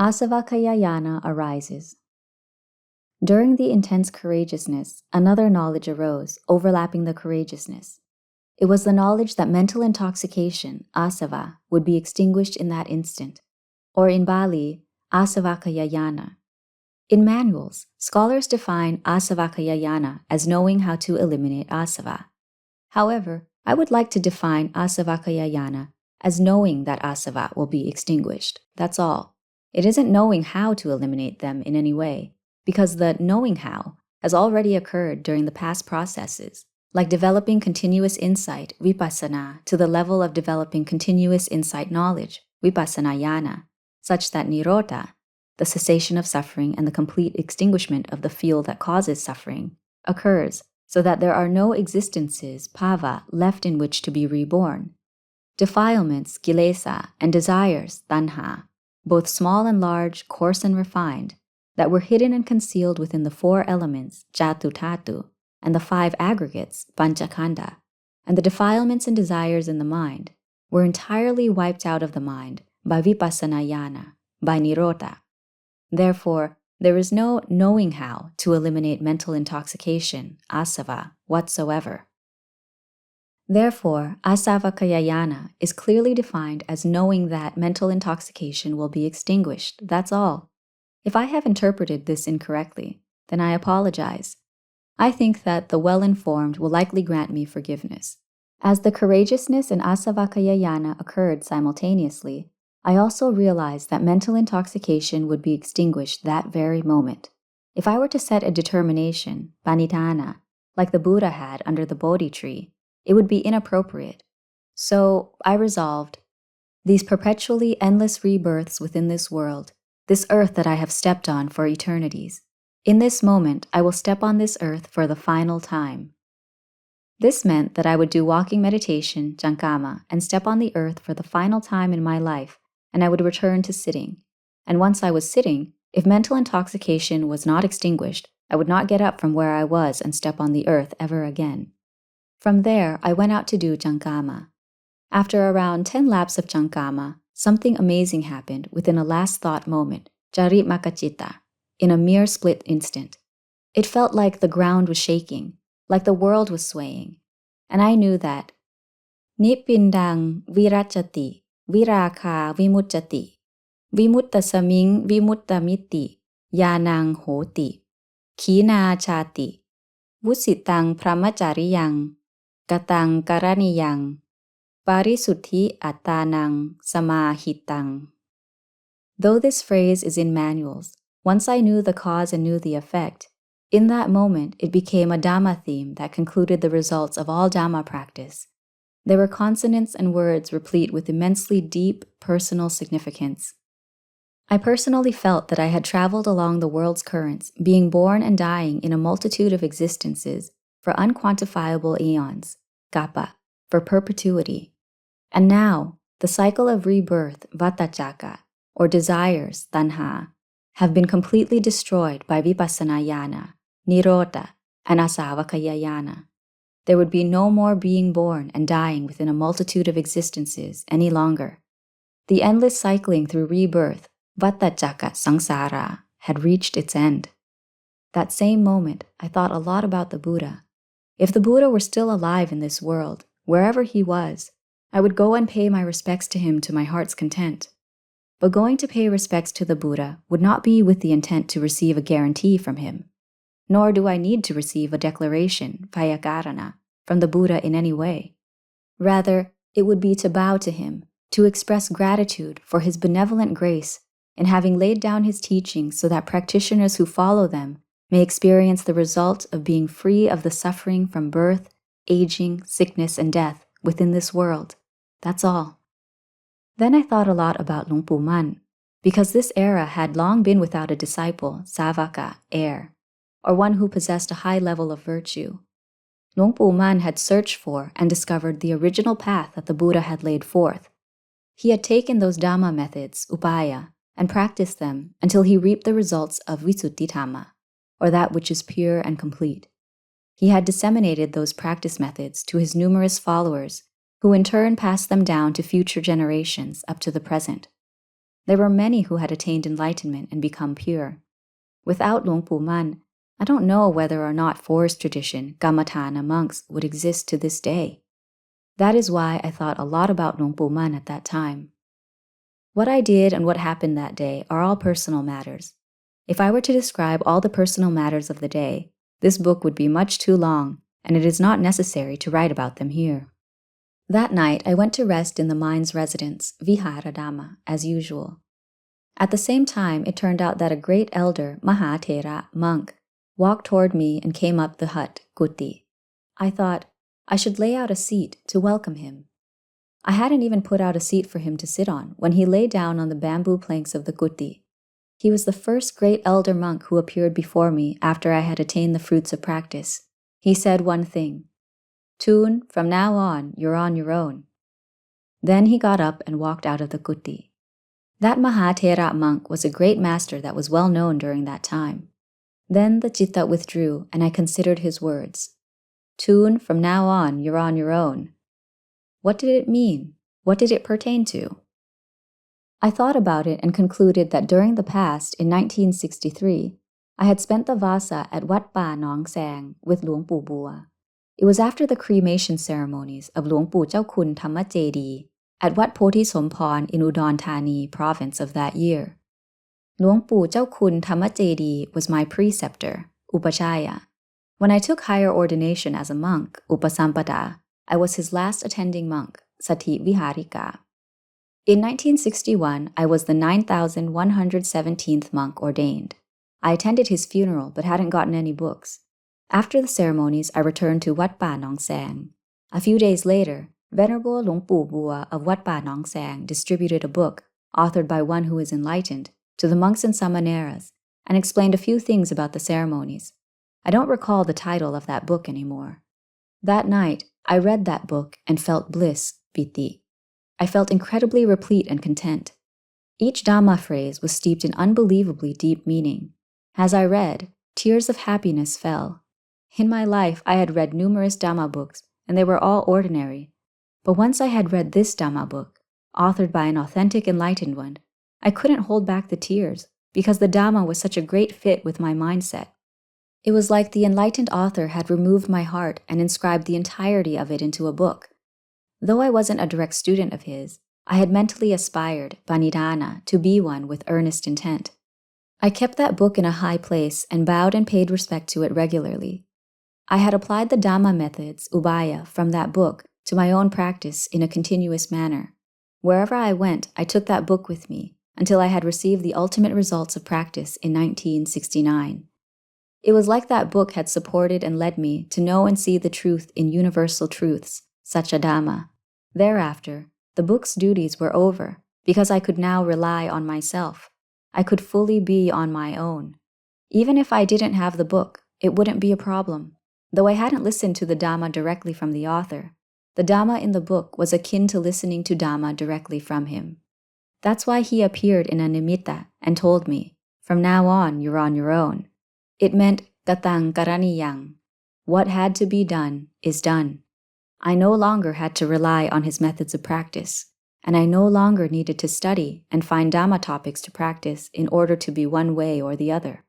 Āsavakkhayañāṇa Arises. During the intense courageousness, another knowledge arose, overlapping the courageousness. It was the knowledge that mental intoxication, asava, would be extinguished in that instant, or in Bali, Āsavakkhayañāṇa. In manuals, scholars define Āsavakkhayañāṇa as knowing how to eliminate asava. However, I would like to define Āsavakkhayañāṇa as knowing that asava will be extinguished. That's all. It isn't knowing how to eliminate them in any way, because the knowing how has already occurred during the past processes, like developing continuous insight, vipassana, to the level of developing continuous insight knowledge, vipassanayana, such that nirodha, the cessation of suffering and the complete extinguishment of the field that causes suffering, occurs, so that there are no existences, bhava, left in which to be reborn. Defilements, kilesa, and desires, tanha, both small and large, coarse and refined, that were hidden and concealed within the four elements, jatu tatu, and the five aggregates, panchakanda, and the defilements and desires in the mind, were entirely wiped out of the mind by vipassanayana, by nirodha. Therefore, there is no knowing how to eliminate mental intoxication, asava, whatsoever. Therefore, Āsavakkhayañāṇa is clearly defined as knowing that mental intoxication will be extinguished, that's all. If I have interpreted this incorrectly, then I apologize. I think that the well-informed will likely grant me forgiveness. As the courageousness and Āsavakkhayañāṇa occurred simultaneously, I also realized that mental intoxication would be extinguished that very moment. If I were to set a determination, panidhana, like the Buddha had under the Bodhi tree, it would be inappropriate. So I resolved, these perpetually endless rebirths within this world, this earth that I have stepped on for eternities, in this moment I will step on this earth for the final time. This meant that I would do walking meditation, cankama, and step on the earth for the final time in my life, and I would return to sitting. And once I was sitting, if mental intoxication was not extinguished, I would not get up from where I was and step on the earth ever again. From there, I went out to do cankama. After around 10 laps of cankama, something amazing happened within a last thought moment, caritmakacita, in a mere split instant. It felt like the ground was shaking, like the world was swaying, and I knew that nipindang virachati, virakha vimucchati, vimuttasaming vimuttamiti, yanang hoti, khina chati, vusitang pramachariyang, katang karaniyang, parisuddhi attanang samahitang. Though this phrase is in manuals, once I knew the cause and knew the effect, in that moment it became a Dhamma theme that concluded the results of all Dhamma practice. There were consonants and words replete with immensely deep, personal significance. I personally felt that I had traveled along the world's currents, being born and dying in a multitude of existences for unquantifiable eons, kappa, for perpetuity. And now, the cycle of rebirth, vatacaka, or desires, tanha, have been completely destroyed by vipassanayana, nirodha, and Āsavakkhayañāṇa. There would be no more being born and dying within a multitude of existences any longer. The endless cycling through rebirth, vatacaka samsara, had reached its end. That same moment, I thought a lot about the Buddha. If the Buddha were still alive in this world, wherever he was, I would go and pay my respects to him to my heart's content. But going to pay respects to the Buddha would not be with the intent to receive a guarantee from him. Nor do I need to receive a declaration, vayakarana, from the Buddha in any way. Rather, it would be to bow to him, to express gratitude for his benevolent grace in having laid down his teachings so that practitioners who follow them may experience the result of being free of the suffering from birth, aging, sickness, and death within this world. That's all. Then I thought a lot about Luang Por Thoon, because this era had long been without a disciple, savaka, heir, or one who possessed a high level of virtue. Luang Por Thoon had searched for and discovered the original path that the Buddha had laid forth. He had taken those Dhamma methods, upaya, and practiced them until he reaped the results of visuddhidhamma, or that which is pure and complete. He had disseminated those practice methods to his numerous followers, who in turn passed them down to future generations up to the present. There were many who had attained enlightenment and become pure. Without Luang Pu Man, I don't know whether or not forest tradition, Kammatthana monks would exist to this day. That is why I thought a lot about Luang Pu Man at that time. What I did and what happened that day are all personal matters. If I were to describe all the personal matters of the day, this book would be much too long, and it is not necessary to write about them here. That night, I went to rest in the mind's residence, Viharadhamma, as usual. At the same time, it turned out that a great elder, Mahathera, monk, walked toward me and came up the hut, kuti. I thought, I should lay out a seat to welcome him. I hadn't even put out a seat for him to sit on when he lay down on the bamboo planks of the kuti. He was the first great elder monk who appeared before me after I had attained the fruits of practice. He said one thing, "Thoon, from now on, you're on your own." Then he got up and walked out of the kuti. That Mahathera monk was a great master that was well known during that time. Then the citta withdrew, and I considered his words. "Thoon, from now on, you're on your own." What did it mean? What did it pertain to? I thought about it and concluded that during the past, in 1963, I had spent the Vasa at Wat Pa Nong Sang with Luang Pu Bua. It was after the cremation ceremonies of Luang Pu Chau Kun Thamma Jedi at Wat Pothi Somphon in Udon Thani province of that year. Luang Pu Chau Kun Thamma Jedi was my preceptor, Upachaya. When I took higher ordination as a monk, Upasampada, I was his last attending monk, Sati Viharika. In 1961, I was the 9,117th monk ordained. I attended his funeral but hadn't gotten any books. After the ceremonies, I returned to Wat Pa Nong Sang. A few days later, Venerable Luang Pu Bua of Wat Pa Nong Sang distributed a book, authored by one who is enlightened, to the monks and samaneras, and explained a few things about the ceremonies. I don't recall the title of that book anymore. That night, I read that book and felt bliss, piti. I felt incredibly replete and content. Each Dhamma phrase was steeped in unbelievably deep meaning. As I read, tears of happiness fell. In my life, I had read numerous Dhamma books, and they were all ordinary. But once I had read this Dhamma book, authored by an authentic enlightened one, I couldn't hold back the tears, because the Dhamma was such a great fit with my mindset. It was like the enlightened author had removed my heart and inscribed the entirety of it into a book. Though I wasn't a direct student of his, I had mentally aspired, panidhana, to be one with earnest intent. I kept that book in a high place and bowed and paid respect to it regularly. I had applied the Dhamma methods, ubaya, from that book to my own practice in a continuous manner. Wherever I went, I took that book with me until I had received the ultimate results of practice in 1969. It was like that book had supported and led me to know and see the truth in universal truths, Satya Dhamma. Thereafter, the book's duties were over because I could now rely on myself. I could fully be on my own. Even if I didn't have the book, it wouldn't be a problem. Though I hadn't listened to the Dhamma directly from the author, the Dhamma in the book was akin to listening to Dhamma directly from him. That's why he appeared in a nimitta and told me, "From now on, you're on your own." It meant gatang karaniyang. What had to be done is done. I no longer had to rely on his methods of practice, and I no longer needed to study and find Dhamma topics to practice in order to be one way or the other.